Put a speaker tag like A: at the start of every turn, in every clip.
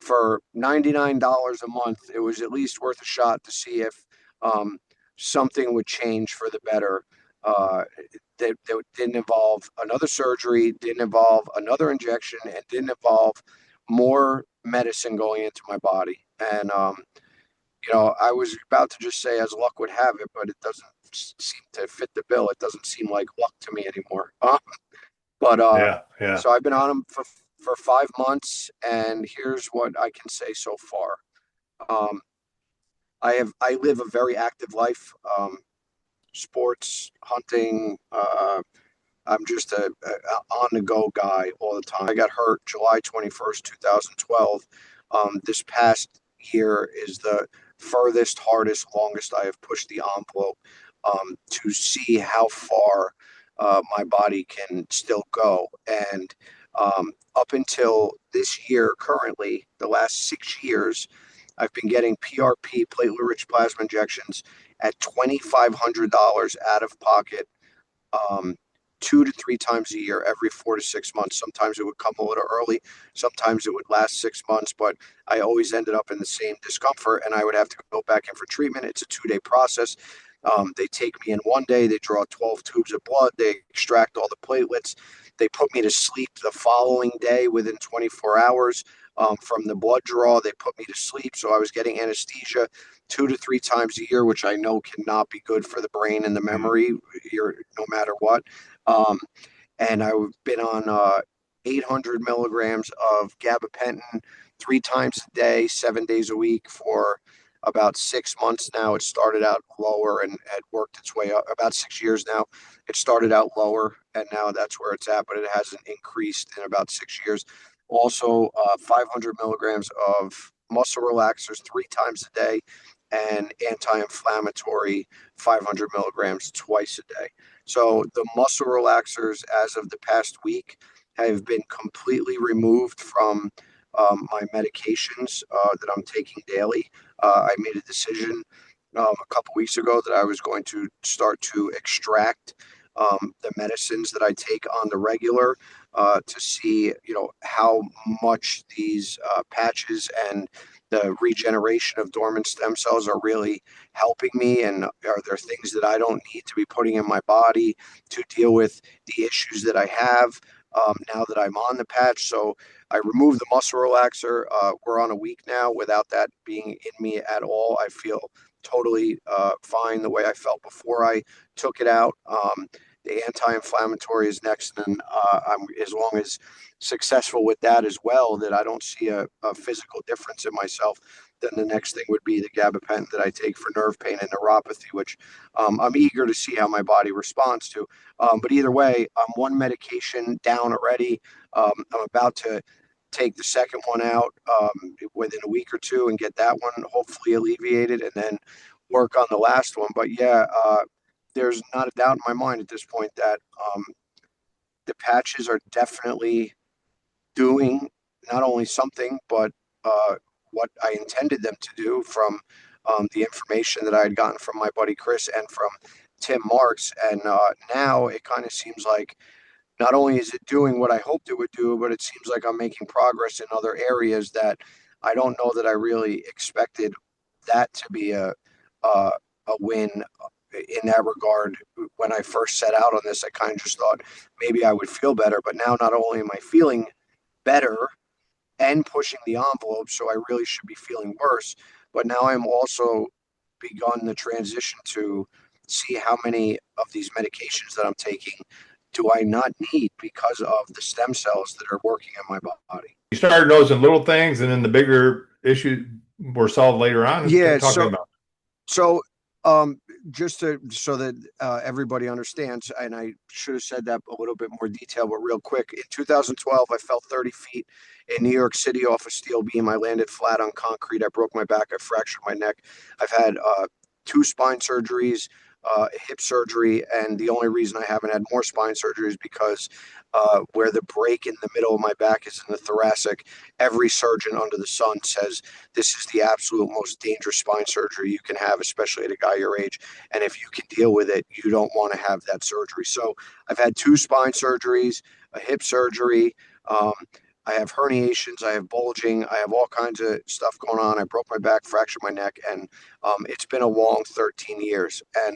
A: for $99 a month, it was at least worth a shot to see if um, something would change for the better. Uh, that didn't involve another surgery, didn't involve another injection, and didn't involve more medicine going into my body. And I was about to just say, as luck would have it, but it doesn't seem to fit the bill. It doesn't seem like luck to me anymore. But
B: Yeah, yeah.
A: so I've been on them for 5 months, and here's what I can say so far. Um, I live a very active life. Sports, hunting. I'm just a on the go guy all the time. I got hurt July 21st, 2012. This past year is the furthest, hardest, longest I have pushed the envelope to see how far my body can still go. And up until this year, currently, the last 6 years, I've been getting PRP, platelet-rich plasma injections, at $2,500 out of pocket, um, 2 to 3 times a year, every 4 to 6 months. Sometimes it would come a little early, sometimes it would last 6 months, but I always ended up in the same discomfort, and I would have to go back in for treatment. It's a 2 day process. They take me in one day, they draw 12 tubes of blood, they extract all the platelets, they put me to sleep the following day within 24 hours. From the blood draw, they put me to sleep. So I was getting anesthesia 2 to 3 times a year, which I know cannot be good for the brain and the
B: Mm.
A: memory, no matter what. Um, and I've been on 800 milligrams of gabapentin 3 times a day, 7 days a week for about 6 months now. It started out lower and had worked its way up. About 6 years now, it started out lower, and now that's where it's at, but it hasn't increased in about 6 years. Also, 500 milligrams of muscle relaxers 3 times a day and anti-inflammatory 500 milligrams twice a day. So the muscle relaxers, as of the past week, have been completely removed from my medications that I'm taking daily. I made a decision a couple weeks ago that I was going to start to extract the medicines that I take on the regular to see, how much these patches and the regeneration of dormant stem cells are really helping me, and are there things that I don't need to be putting in my body to deal with the issues that I have now that I'm on the patch. So I removed the muscle relaxer. We're on a week now without that being in me at all. I feel totally fine the way I felt before I took it out. The anti-inflammatory is next, and I'm as long as successful with that as well, that I don't see a physical difference in myself. Then the next thing would be the gabapentin that I take for nerve pain and neuropathy, which I'm eager to see how my body responds to. But either way, I'm one medication down already. I'm about to take the second one out within a week or two and get that one hopefully alleviated, and then work on the last one. But yeah, there's not a doubt in my mind at this point that the patches are definitely doing not only something, but uh, what I intended them to do from the information that I had gotten from my buddy Chris and from Tim Marks. And now it kind of seems like not only is it doing what I hoped it would do, but it seems like I'm making progress in other areas that I don't know that I really expected that to be a, a win in that regard. When I first set out on this, I kind of just thought maybe I would feel better, but now not only am I feeling better and pushing the envelope, so I really should be feeling worse, but now I'm also begun the transition to see how many of these medications that I'm taking do I not need because of the stem cells that are working in my body.
B: You started noticing little things, and then the bigger issues were solved later on.
A: Yeah,
B: Talking
A: so
B: about.
A: So, um, just to so that everybody understands, and I should have said that a little bit more detail, but real quick. In 2012, I fell 30 feet in New York City off a steel beam. I landed flat on concrete. I broke my back. I fractured my neck. I've had two spine surgeries, hip surgery, and the only reason I haven't had more spine surgery is because where the break in the middle of my back is in the thoracic. Every surgeon under the sun says this is the absolute most dangerous spine surgery you can have, especially at a guy your age. And if you can deal with it, you don't want to have that surgery. So I've had two spine surgeries, a hip surgery. Um, I have herniations, I have bulging, I have all kinds of stuff going on. I broke my back, fractured my neck, and it's been a long 13 years. And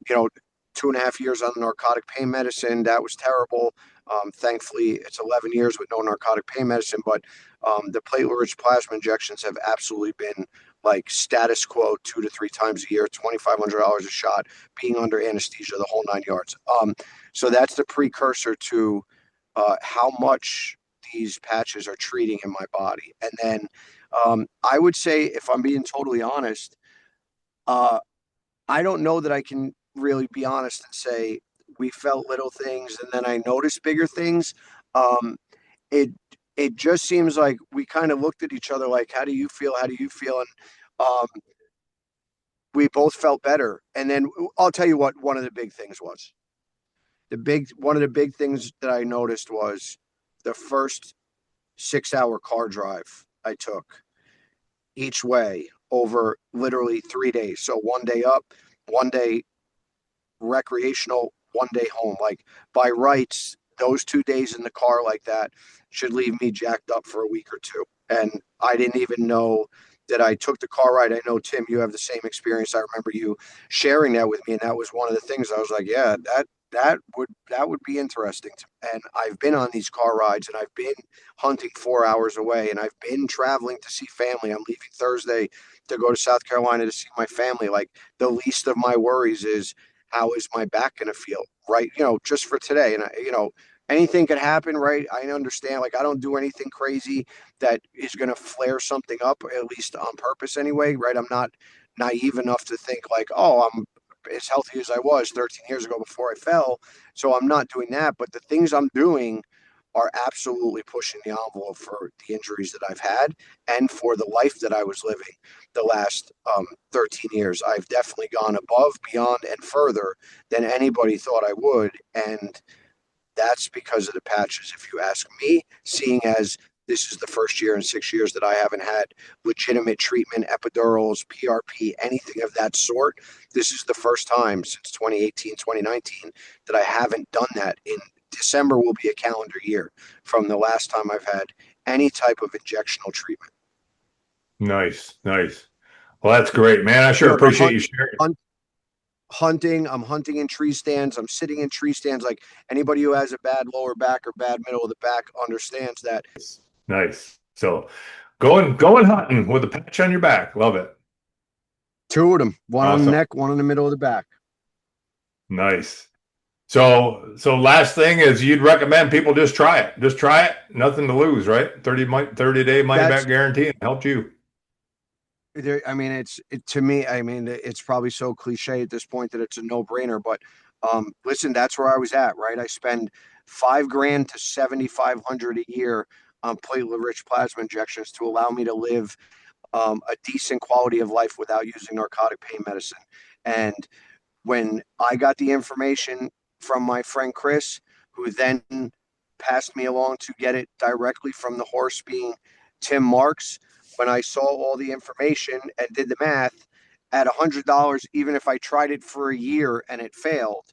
A: you know, 2.5 years on narcotic pain medicine. That was terrible. Thankfully, it's 11 years with no narcotic pain medicine, but the platelet-rich plasma injections have absolutely been like status quo 2 to 3 times a year, $2,500 a shot, being under anesthesia, the whole 9 yards. So that's the precursor to how much these patches are treating in my body. And then I would say, if I'm being totally honest, uh, I don't know that I can really be honest and say we felt little things and then I noticed bigger things. Um, it it just seems like we kind of looked at each other like, "How do you feel? How do you feel?" And um, we both felt better. And then I'll tell you what one of the big things was. The big one of the big things that I noticed was the first 6 hour car drive I took each way over literally 3 days. So one day up, one day recreational, one day home. Like by rights, those 2 days in the car like that should leave me jacked up for a week or two. And I didn't even know that I took the car ride. I know, Tim, you have the same experience. I remember you sharing that with me, and that was one of the things I was like, yeah, that would be interesting. And I've been on these car rides, and I've been hunting 4 hours away, and I've been traveling to see family. I'm leaving Thursday to go to South Carolina to see my family. Like the least of my worries is how is my back going to feel, right? Just for today. And anything could happen, right? I understand. Like I don't do anything crazy that is going to flare something up, at least on purpose anyway, right? I'm not naive enough to think like, oh, I'm as healthy as I was 13 years ago before I fell. So I'm not doing that. But the things I'm doing are absolutely pushing the envelope for the injuries that I've had and for the life that I was living the last 13 years. I've definitely gone above, beyond, and further than anybody thought I would. And that's because of the patches, if you ask me, seeing as this is the first year in 6 years that I haven't had legitimate treatment, epidurals, PRP, anything of that sort. This is the first time since 2018, 2019 that I haven't done that. In December will be a calendar year from the last time I've had any type of injectional treatment.
B: Nice, nice. Well, that's great, man. I sure
A: Yeah, but
B: appreciate you sharing.
A: hunting, I'm hunting in tree stands, I'm sitting in tree stands. Like anybody who has a bad lower back or bad middle of the back understands that.
B: Nice. So going hunting with a patch on your back. Love it.
A: Two of them, one on the
B: Awesome.
A: neck, one in the middle of the back.
B: Nice. So last thing is you'd recommend people just try it. Just try it. Nothing to lose, right? 30-day money
A: That's
B: back guarantee and helped you.
A: there. I mean, to me, I mean, it's probably so cliche at this point that it's a no-brainer. But listen, that's where I was at, right? I spend $5,000 to $7,500 a year on platelet-rich plasma injections to allow me to live a decent quality of life without using narcotic pain medicine. And when I got the information from my friend Chris, who then passed me along to get it directly from the horse being Tim Marks, when I saw all the information and did the math, at $100, even if I tried it for a year and it failed,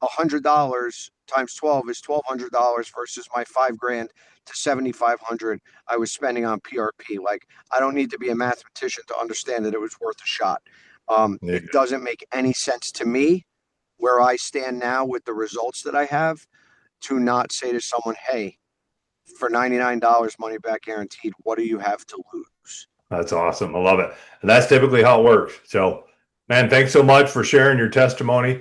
A: $100 times 12 is $1,200 versus my $5,000 to $7,500 I was spending on PRP. Like I don't need to be a mathematician to understand that it was worth a shot.
B: Yeah.
A: It doesn't make any sense to me where I stand now with the results that I have to not say to someone, hey, for $99 money back guaranteed, what do you have to lose?
B: That's awesome. I love it. And that's typically how it works. So, man, thanks so much for sharing your testimony.